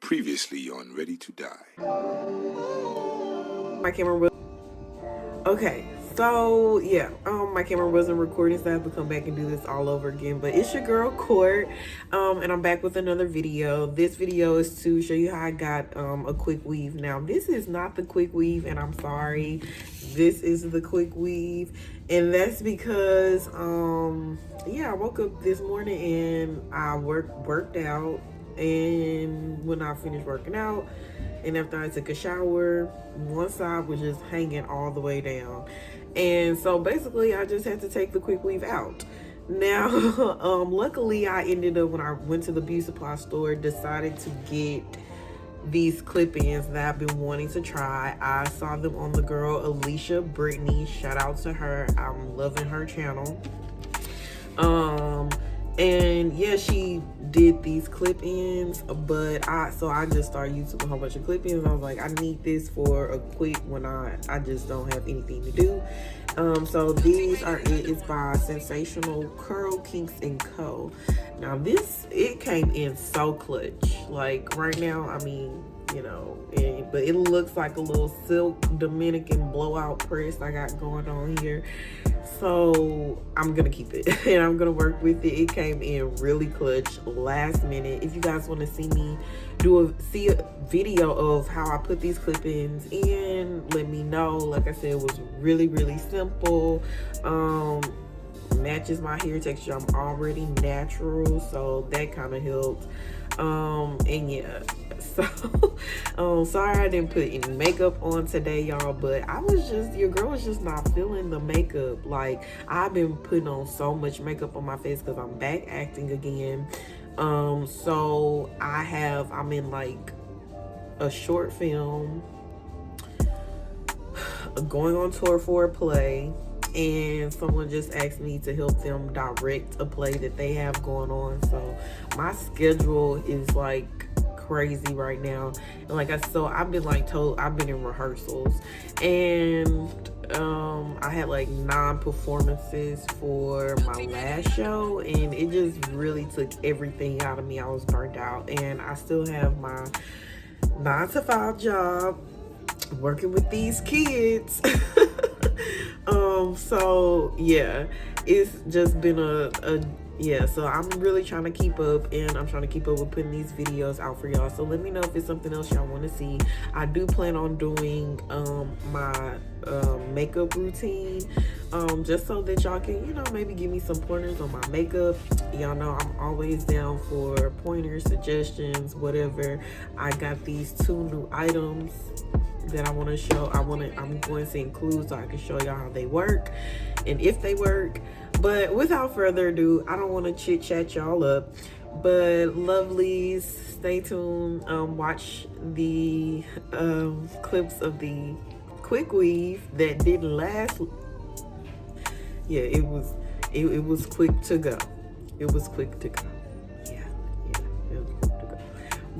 Previously on Ready to Die. My camera was okay. So yeah, my camera wasn't recording, so I have to come back and do this all over again. But it's your girl Court, and I'm back with another video. This video is to show you how I got a quick weave. Now this is not the quick weave, and I'm sorry. This is the quick weave, and that's because yeah, I woke up this morning and I worked out, and when I finished working out and after I took a shower, one side was just hanging all the way down. And so basically I just had to take the quick weave out. Now, luckily I ended up, when I went to the beauty supply store, decided to get these clip-ins that I've been wanting to try. I saw them on the girl Alicia Brittany. Shout out to her. I'm loving her channel. And yeah, she did these clip-ins, but I just started using a whole bunch of clip-ins. I was like, I need this for a quick when I just don't have anything to do. So these are it's by Sensational Curl Kinks and Co. Now it came in so clutch. Like right now, I mean, you know, but it looks like a little silk Dominican blowout press I got going on here. So I'm gonna keep it and I'm gonna work with it. It came in really clutch, last minute. If you guys want to see me see a video of how I put these clip-ins in, let me know. Like I said, it was really simple. Matches my hair texture. I'm already natural, so that kind of helped. And yeah, so sorry I didn't put any makeup on today, y'all, but your girl was just not feeling the makeup. Like, I've been putting on so much makeup on my face because I'm back acting again. So I'm in like a short film, going on tour for a play, and someone just asked me to help them direct a play that they have going on. So my schedule is like crazy right now, and I've been in rehearsals, and I had like 9 performances for my last show, and it just really took everything out of me. I was burnt out, and I still have my 9 to 5 job working with these kids. So yeah, it's just been yeah, so I'm really trying to keep up, and I'm trying to keep up with putting these videos out for y'all. So let me know if it's something else y'all want to see. I do plan on doing my makeup routine, just so that y'all can, you know, maybe give me some pointers on my makeup. Y'all know I'm always down for pointers, suggestions, whatever. I got these 2 new items that I want to show. I'm going to include so I can show y'all how they work and if they work. But without further ado, I don't want to chit chat y'all up, but lovelies, stay tuned. Watch the clips of the quick weave that didn't last. Yeah, it was quick to go. It was quick to go. Yeah, it was quick to go.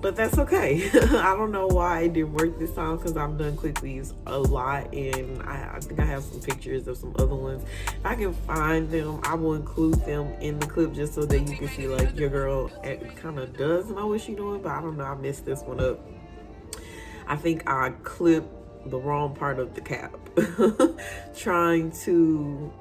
But that's okay. I don't know why it didn't work this time, because I've done quick weaves a lot, and I think I have some pictures of some other ones. If I can find them, I will include them in the clip just so that you can see, like, your girl kind of does know what she's doing, but I don't know, I messed this one up. I think I clipped the wrong part of the cap trying to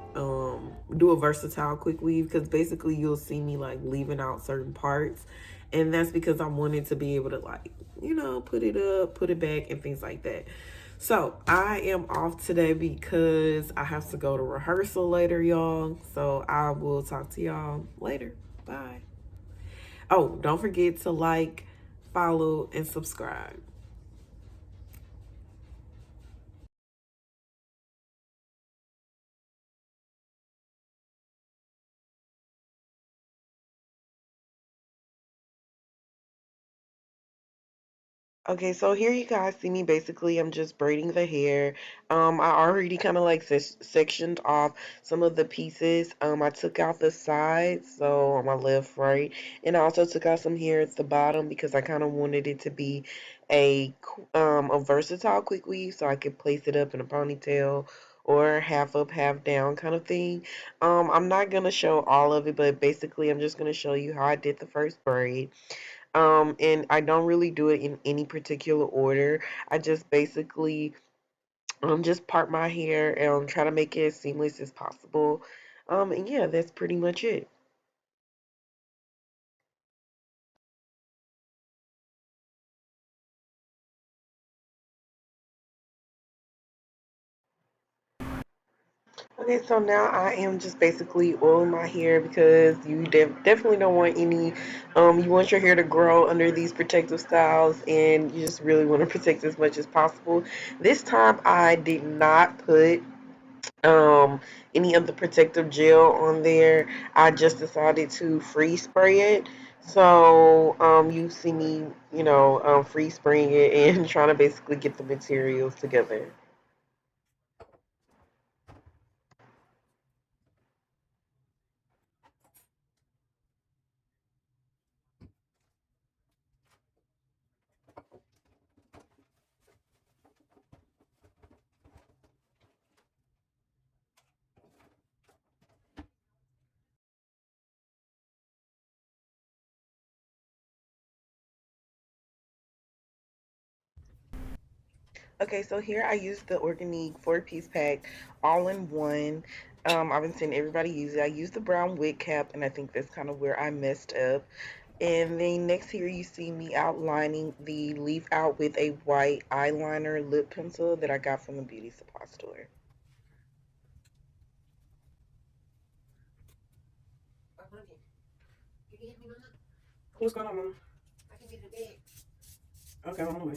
do a versatile quick weave, because basically you'll see me like leaving out certain parts, and that's because I wanted to be able to, like, you know, put it up, put it back, and things like that. So I am off today because I have to go to rehearsal later, y'all. So I will talk to y'all later. Bye. Oh, don't forget to like, follow, and subscribe. Okay, so here you guys see me. Basically, I'm just braiding the hair. I already kind of like sectioned off some of the pieces. I took out the sides, so on my left, right, and I also took out some hair at the bottom because I kind of wanted it to be a versatile quick weave, so I could place it up in a ponytail or half up, half down kind of thing. I'm not gonna show all of it, but basically, I'm just gonna show you how I did the first braid. And I don't really do it in any particular order. I just basically just part my hair and try to make it as seamless as possible. And yeah, that's pretty much it. Okay, so now I am just basically oiling my hair because you definitely don't want any, you want your hair to grow under these protective styles and you just really want to protect as much as possible. This time I did not put um any of the protective gel on there. I just decided to free spray it. So you see me, free spraying it and trying to basically get the materials together. Okay, so here I used the Organique 4-piece pack all in one. I've been seeing everybody use it. I used the brown wig cap, and I think that's kind of where I messed up. And then next here you see me outlining the leaf out with a white eyeliner lip pencil that I got from the beauty supply store. What's going on, Mama? Okay, on the way.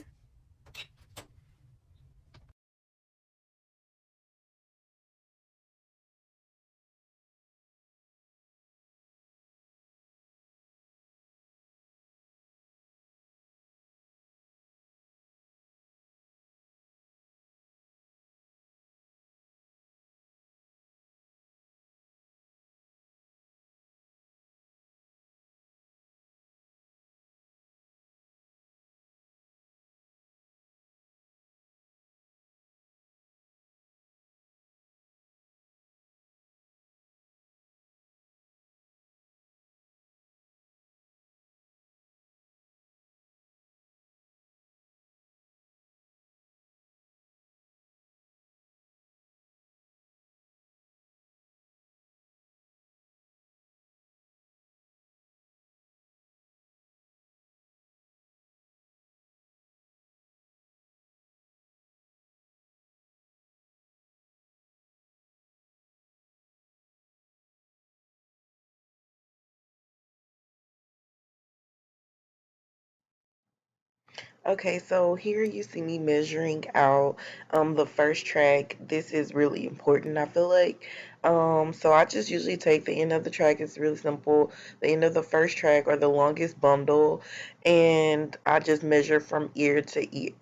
Okay, so here you see me measuring out the first track. This is really important, I feel like. So I just usually take the end of the track, it's really simple, the end of the first track or the longest bundle, and I just measure from ear to ear.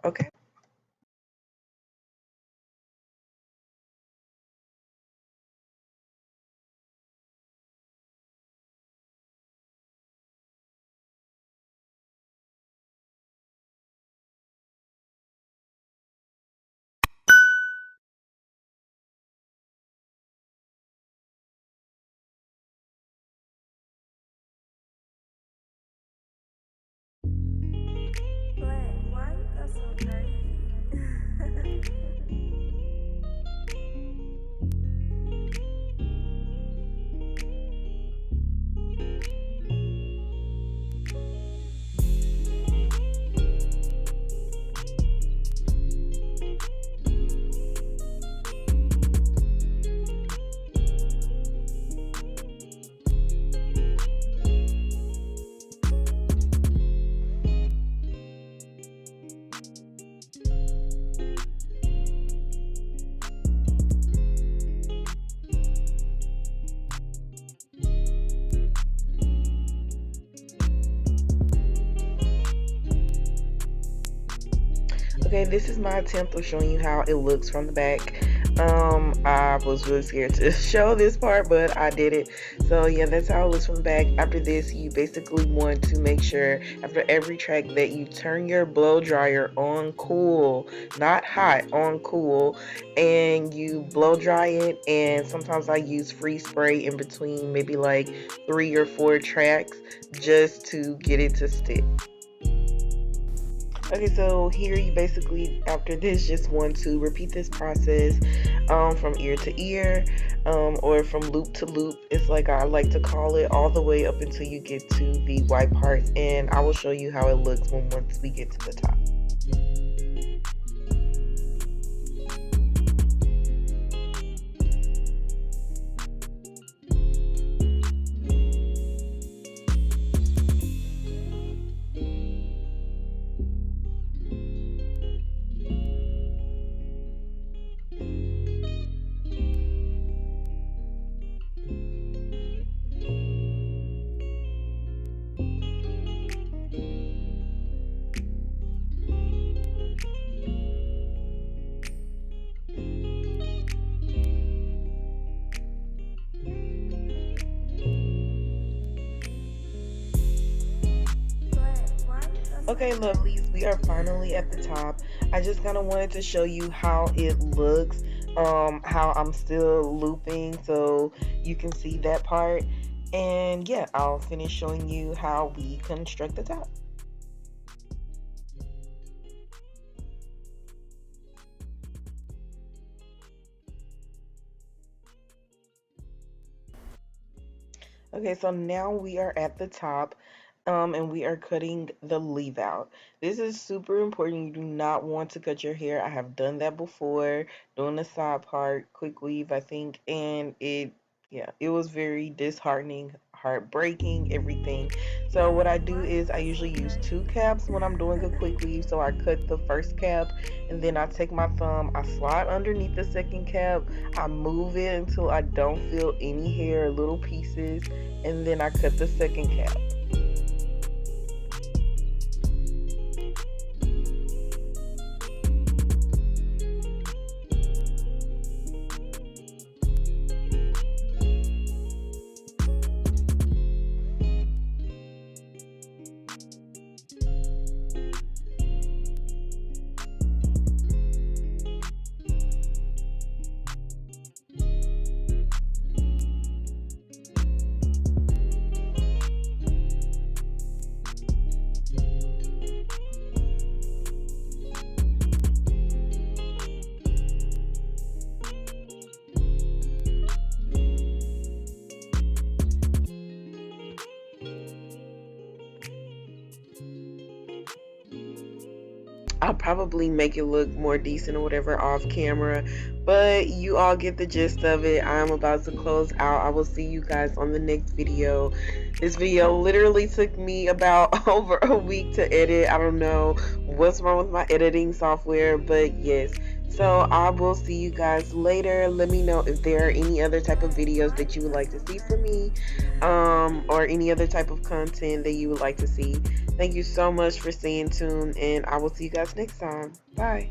Okay. But why you go so crazy? Okay, this is my attempt of showing you how it looks from the back. I was really scared to show this part, but I did it. So yeah, that's how it looks from the back. After this, you basically want to make sure after every track that you turn your blow dryer on cool, not hot, on cool, and you blow dry it. And sometimes I use free spray in between maybe like 3 or 4 tracks just to get it to stick. Okay, so here you basically, after this, just want to repeat this process from ear to ear or from loop to loop. It's like I like to call it, all the way up until you get to the white parts. And I will show you how it looks once we get to the top. Okay, lovelies, we are finally at the top. I just kind of wanted to show you how it looks, how I'm still looping so you can see that part. And yeah, I'll finish showing you how we construct the top. Okay, so now we are at the top, and we are cutting the leave out. This is super important. You do not want to cut your hair. I have done that before, doing the side part, quick weave, I think, and yeah, it was very disheartening, heartbreaking, everything. So what I do is I usually use 2 caps when I'm doing a quick weave. So I cut the first cap, and then I take my thumb, I slide underneath the second cap, I move it until I don't feel any hair, little pieces, and then I cut the second cap. I'll probably make it look more decent or whatever off camera, but you all get the gist of it. I'm about to close out. I will see you guys on the next video. This video literally took me about over a week to edit. I don't know what's wrong with my editing software, but yes. So I will see you guys later. Let me know if there are any other type of videos that you would like to see from me, or any other type of content that you would like to see. Thank you so much for staying tuned, and I will see you guys next time. Bye.